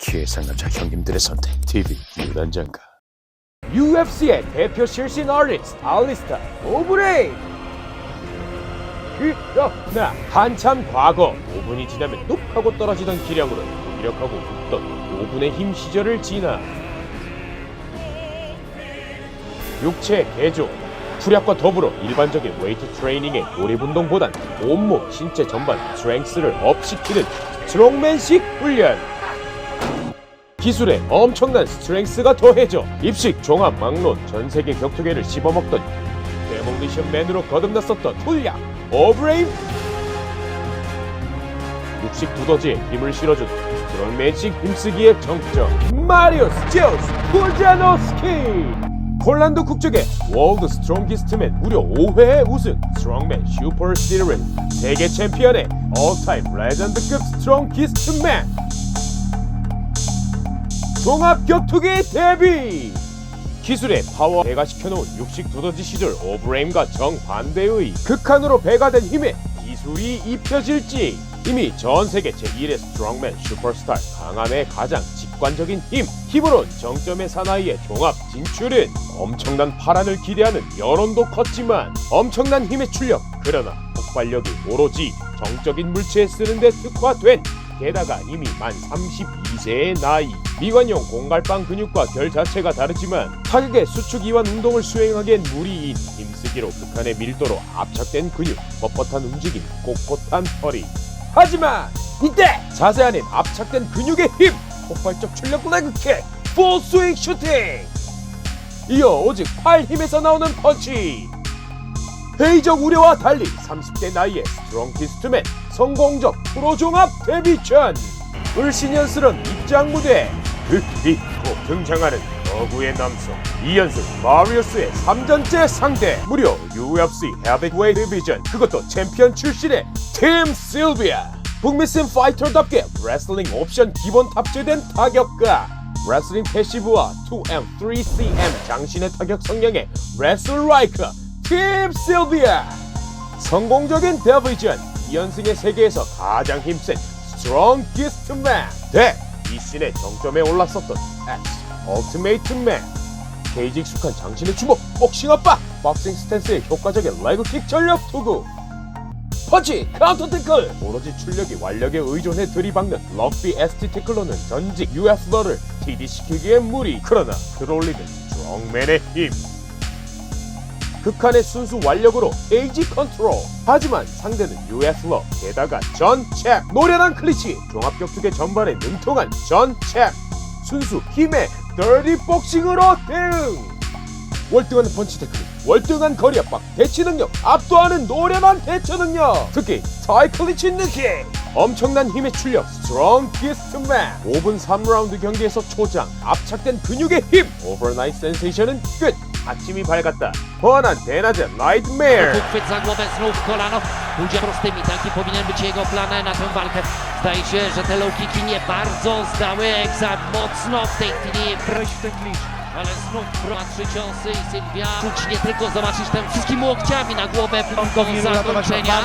키의 상남자 형님들의 선택 TV 유단장가. UFC의 대표 실신 아티스트 알리스타 오브레인. 그러나 한참 과거 5분이 지나면 뚝 하고 떨어지던 기량으로 무기력하고 웃던 5분의 힘 시절을 지나 육체 개조, 투력과 더불어 일반적인 웨이트 트레이닝의 요리운동보단 온몸 신체 전반 스트렝스를 업시키는 스트롱맨식 훈련. 기술에 엄청난 스트렝스가 더해져 입식, 종합, 막론, 전세계 격투계를 씹어먹던 데몰리션맨으로 거듭났었던 툴량 오브레인. 육식 두더지에 힘을 실어준 스트롱맨식 힘쓰기의 정점 마리우스 제우스 부자노스키. 폴란드 국적의 월드 스트롱기스트맨 무려 5회의 우승 스트롱맨 슈퍼 시리즈 세계 챔피언의 올타임 레전드급 스트롱기스트맨. 종합 격투기 데뷔. 기술의 파워 배가시켜놓은 육식 두더지 시절 오브레임과 정반대의 극한으로 배가된 힘에 기술이 입혀질지. 이미 전세계 제1의 스트롱맨 슈퍼스타 강함의 가장 직관적인 힘으로 정점의 사나이의 종합 진출은 엄청난 파란을 기대하는 여론도 컸지만 엄청난 힘의 출력, 그러나 폭발력이 오로지 정적인 물체에 쓰는데 특화된, 게다가 이미 만 32세의 나이, 미관용 공갈빵 근육과 결 자체가 다르지만 타격의 수축 이완 운동을 수행하기엔 무리인 힘쓰기로 극한의 밀도로 압착된 근육, 뻣뻣한 움직임, 꼿꼿한 허리. 하지만 이때 자세 아닌 압착된 근육의 힘, 폭발적 출력 레그킥, 풀스윙 슈팅, 이어 오직 팔 힘에서 나오는 펀치. 회의적 우려와 달리 30대 나이의 스트롱기스트맨 성공적 프로 종합 데뷔 전 을씨년스런 입장 무대. 그리고 등장하는 거구의 남성 이연승 마리우스의 3전째 상대, 무려 UFC 헤비웨이트 디비전, 그것도 챔피언 출신의 팀 실비아. 북미 심 파이터답게 레슬링 옵션 기본 탑재된 타격가, 레슬링 패시브와 2M, 3CM 장신의 타격 성량의 레슬라이커 팀 실비아. 성공적인 데뷔전 이연승의 세계에서 가장 힘센 스트롱기스트맨 대 이신의 정점에 올랐었던 X 얼티메이트맨. 케이지 익숙한 장신의 주먹, 복싱 압박, 박싱 스탠스의 효과적인 레그킥 전력 투구, 펀치, 카운터 태클, 오로지 출력이 완력에 의존해 들이박는 럭비 ST 태클로는 전직 UF러를 TD시키기에 무리. 그러나 들어올리는 스트롱맨의 힘, 극한의 순수 완력으로 케이지 컨트롤. 하지만 상대는 UF러, 게다가 전 챔, 노련한 클리치, 종합격투계 전반에 능통한 전 챔, 순수 힘의 더티 복싱으로 대응. 월등한 펀치 테크닉, 월등한 거리 압박, 대치 능력, 압도하는 노련한 대처 능력, 특히 타이 클리치 느낌, 엄청난 힘의 출력 스트롱기스트맨. 5분 3라운드 경기에서 초장, 압착된 근육의 힘, 오버나잇 센세이션은 끝. 아침이 밝았다. 훤한 대낮의 나이트메어. Uchwyt za głowę, znów kolano. Pójdzie prostymi, taki powinien być jego plan na tę walkę. Zdaje się, że te low kicki nie bardzo zdały egzamin. Mocno w tej chwili wejść w ten klincz. Ale znów ma 3 ciosy i Sylwia czuć nie tylko zobaczyć ten wszystkimi łokciami na głowę do zakończenia.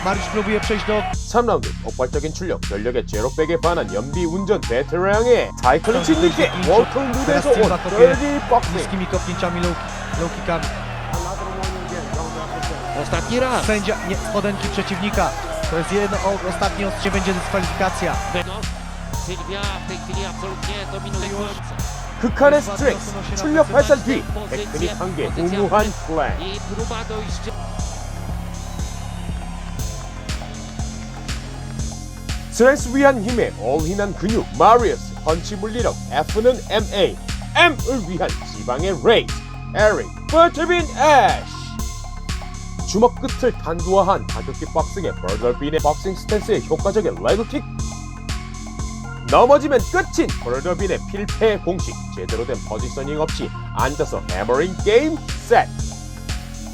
마리우스 próbuje przejść do 3라운드 폭발적인 출력, 전력의 제로백에 반한 연비 운전 베테랑의 타이클리치 느낌, 월클 무대에서 온 더티 복싱. niskimi kopnięciami low kickami. Ostatni raz. Sędzia nie spodenki przeciwnika. To jest jedno ostatnie ostrze, będzie dyskwalifikacja. Sylwia w tej chwili absolutnie dominująca. 극한의 스트렝스, 출력 발산 뒤 테크닉 한계, 우무한 플레이. I próba dojścia. 스트렝스 위한 힘에 올인한 근육 마리우스, 펀치 물리력 F는 MA, M을 위한 지방의 레이즈 에릭 버터빈 애쉬. 주먹 끝을 탄두화한 타격기 박싱의 버터빈의 박싱 스탠스의 효과적인 레그킥. 넘어지면 끝인 버터빈의 필패 공식, 제대로 된 포지셔닝 없이 앉아서 해머링 게임 셋.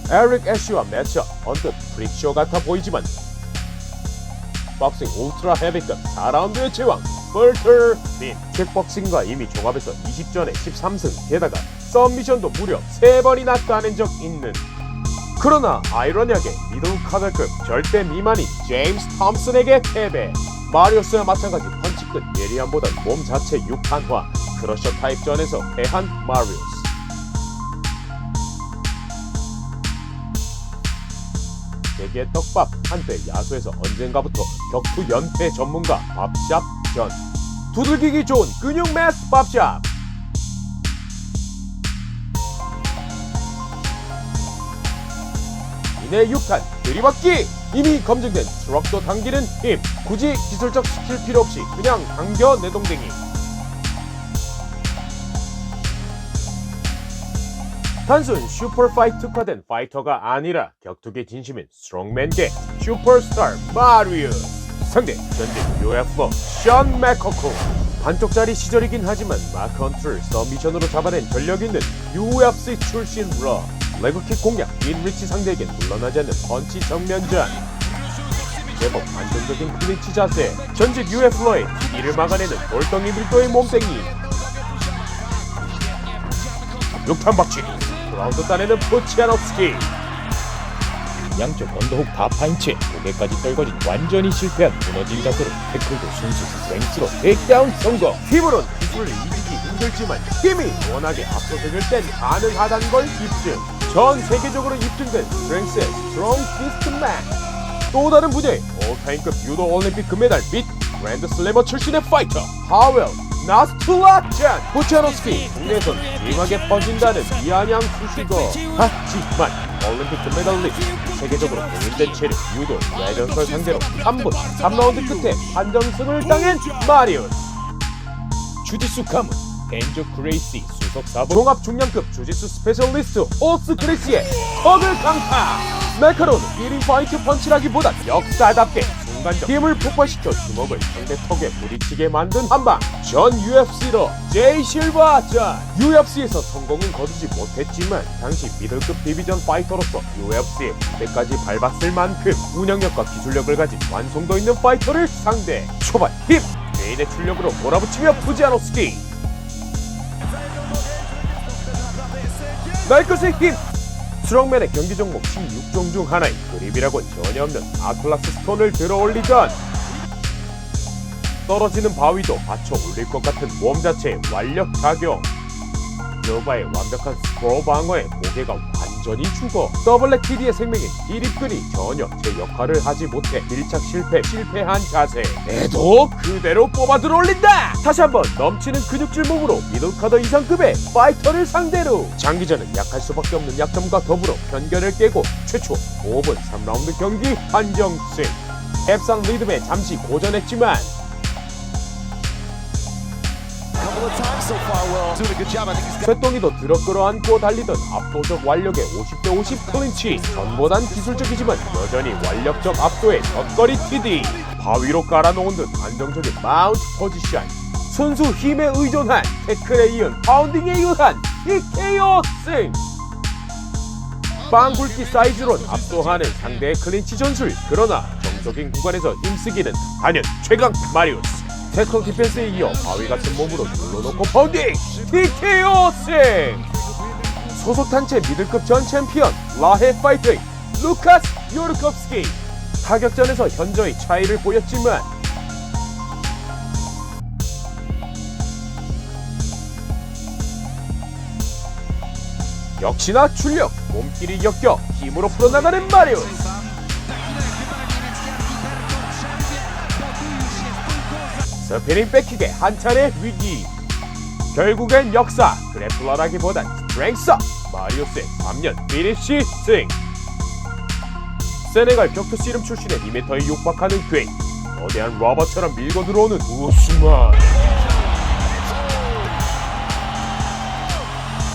에릭 애쉬와 매치업, 언뜻 프릭쇼 같아 보이지만 박싱 울트라 헤비급 4라운드의 제왕 버터빈. 킥복싱과 이미 종합에서 20전에 13승, 게다가 썸미션도 무려 3번이나 따낸 적 있는. 그러나 아이러니하게 미들 카드급 절대 미만인 제임스 톰슨에게 패배. 마리우스와 마찬가지 펀치 끝 예리함보단 몸 자체 육한화, 크러셔 타입전에서 패한 마리우스. 세계 떡밥 한때 야수에서 언젠가부터 격투 연패 전문가 밥샵 전. 두들기기 좋은 근육 매스 밥샵. 이내 6탄 들이받기. 이미 검증된 트럭도 당기는 힘. 굳이 기술적 스킬 필요 없이 그냥 당겨 내동댕이. 단순 슈퍼파이트 특화된 파이터가 아니라 격투계 진심인 스트롱맨계 슈퍼스타 마리우스. 상대 전직 UFO 션 맥커코. 반쪽짜리 시절이긴 하지만 마크헌트를 서미션으로 잡아낸 전력 있는 UFC 출신으로 레그킥 공략 빈리치 상대에겐 물러나지 않는 펀치 정면전. 제법 안정적인 클린치 자세. 전직 UFO의 TD를 막아내는 돌덩이 밀도의 몸땡이. 6탄 박치. 라운드 따내는 포치아노스키. 양쪽 언더훅 다 파인 채 고개까지 떨궈진 완전히 실패한 무너진 자세로 태클도 순수 스트렝스로 테이크다운 성공. 힘으론 기술을 이기기 힘들지만 힘이 워낙에 압도적일 땐 가능하다는 걸 입증. 전 세계적으로 입증된 스트렝스의 스트롱 피스트맨. 또 다른 분야의 올타임급 유도 올림픽 금메달 및 그랜드 슬래머 출신의 파이터 파웰 나스툴라찬. 포치아노스키 국내에선 심하게 퍼진다는 미안양 수식어. 하지만 올림픽 금메달리스트, 세계적으로 공인된 체력 유도 외전설 상대로 3분 3라운드 끝에 판정승을 당한 마리우스. 주짓수 가문 벤조 크레이시 수석 사부 종합 중량급 주짓수 스페셜리스트 오스 크리시의 턱을 강타. 날카로운 1인 파이트 펀치라기보단 역사답게 순간적 힘을 폭발시켜 주먹을 상대 턱에 부딪히게 만든 한방. 전 UFC로 제이 실바 전. UFC에서 성공은 거두지 못했지만 당시 미들급 디비전 파이터로서 UFC의 무대까지 밟았을 만큼 운영력과 기술력을 가진 완성도 있는 파이터를 상대. 초반 힘 개인의 출력으로 몰아붙이며 푸지아노스키. 날것의 힘. 스트롱맨의 경기 종목 16종 중 하나인 그립이라곤 전혀 없는 아틀라스 스톤을 들어 올리던 떨어지는 바위도 받쳐 올릴 것 같은 몸 자체의 완력 작용. 노바의 완벽한 스프로 방어에 고개가 완전히 죽어 더블랙 TD의 생명인 기립근이 전혀 제 역할을 하지 못해 밀착 실패한 자세에도 그대로 뽑아 들어올린다. 다시 한번 넘치는 근육질 몸으로 미들카더 이상급의 파이터를 상대로. 장기전은 약할 수밖에 없는 약점과 더불어 편견을 깨고 최초 5분 3라운드 경기 판정승. 앱상 리듬에 잠시 고전했지만 쇠똥이도 들어 끌어안고 달리던 압도적 완력의 50대 50 클린치. 전보단 기술적이지만 여전히 완력적 압도의 젖거리 TD. 바위로 깔아놓은 듯 안정적인 마운트 포지션. 순수 힘에 의존한 태클에 이은 파운딩에 의한 TKO 승. 빵굵기 사이즈론 압도하는 상대의 클린치 전술. 그러나 정적인 구간에서 힘쓰기는 단연 최강 마리우스. 태클 디펜스에 이어 바위 같은 몸으로 눌러놓고 파운딩 TKO 승. 소속 단체 미들급 전 챔피언 라헤 파이터의 루카스 요르콥스키. 타격전에서 현저히 차이를 보였지만 역시나 출력, 몸길이 엮여 힘으로 풀어나가는 마리우스. 스피닝 백킥의 한 차례 위기. 결국엔 역사, 그래플러라기보단 스트렝스. 마리우스의 3년 피니시 승. 세네갈 격투 씨름 출신의 2m에 육박하는 괴인. 거대한 로버처럼 밀고 들어오는 우스만.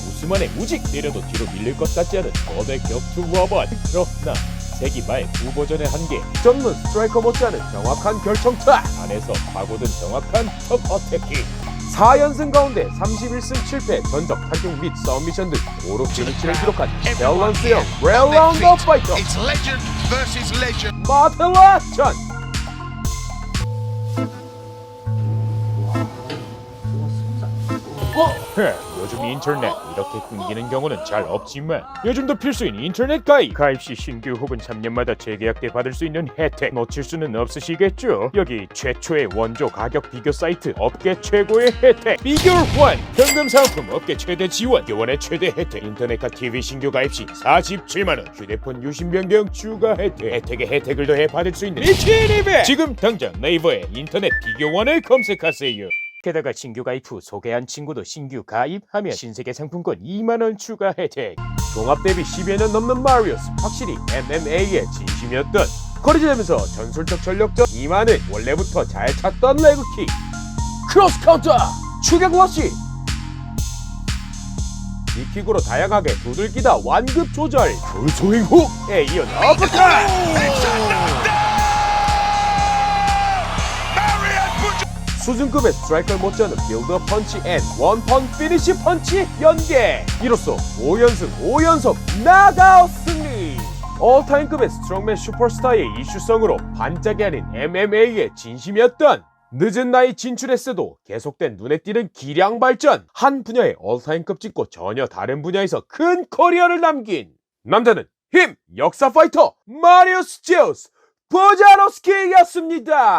우스만의 우직 내려도 뒤로 밀릴 것 같지 않은 거대 격투 로봇. 그러나 세기말 후보전의 한계. 전문 스트라이커 못지않은 정확한 결정타. 안에서 파고든 정확한 턱 어택킹. 4연승 가운데 31승 7패, 전적 타격 및 서미션 등 고루 피니치를 기록한 밸런스형 웰라운더 파이터 마텔라 전. 요즘 인터넷 이렇게 끊기는 경우는 잘 없지만 요즘도 필수인 인터넷 가입 시 신규 혹은 3년마다 재계약 때 받을 수 있는 혜택 놓칠 수는 없으시겠죠? 여기 최초의 원조 가격 비교 사이트 업계 최고의 혜택 비교원 현금 상품 업계 최대 지원 교원의 최대 혜택 인터넷과 TV 신규 가입 시 47만원 휴대폰 유심 변경 추가 혜택의 혜택을 더해 받을 수 있는 미친 이벤트 지금 당장 네이버에 인터넷 비교원을 검색하세요. 게다가 신규 가입 후 소개한 친구도 신규 가입하면 신세계 상품권 2만원 추가 혜택 종합 데뷔 10여 년 넘는 마리오스 확실히 MMA의 진심이었던 거리되면서 전술적 전력전 이만은 원래부터 잘 찼던 레그킥 크로스 카운터 추격 러시 니킥으로 다양하게 두들기다 완급 조절 풀스윙 훅에 이은 어퍼컷 수준급의 스트라이커를 못지않은 빌드업 펀치 앤 원펀 피니시 펀치 연계 이로써 5연승 5연속 나가웃 승리 올타임급의 스트롱맨 슈퍼스타의 이슈성으로 반짝이 아닌 MMA의 진심이었던 늦은 나이 진출했어도 계속된 눈에 띄는 기량 발전 한 분야의 올타임급 찍고 전혀 다른 분야에서 큰 커리어를 남긴 남자는 힘 역사 파이터 마리우스 제우스 보자로스키였습니다.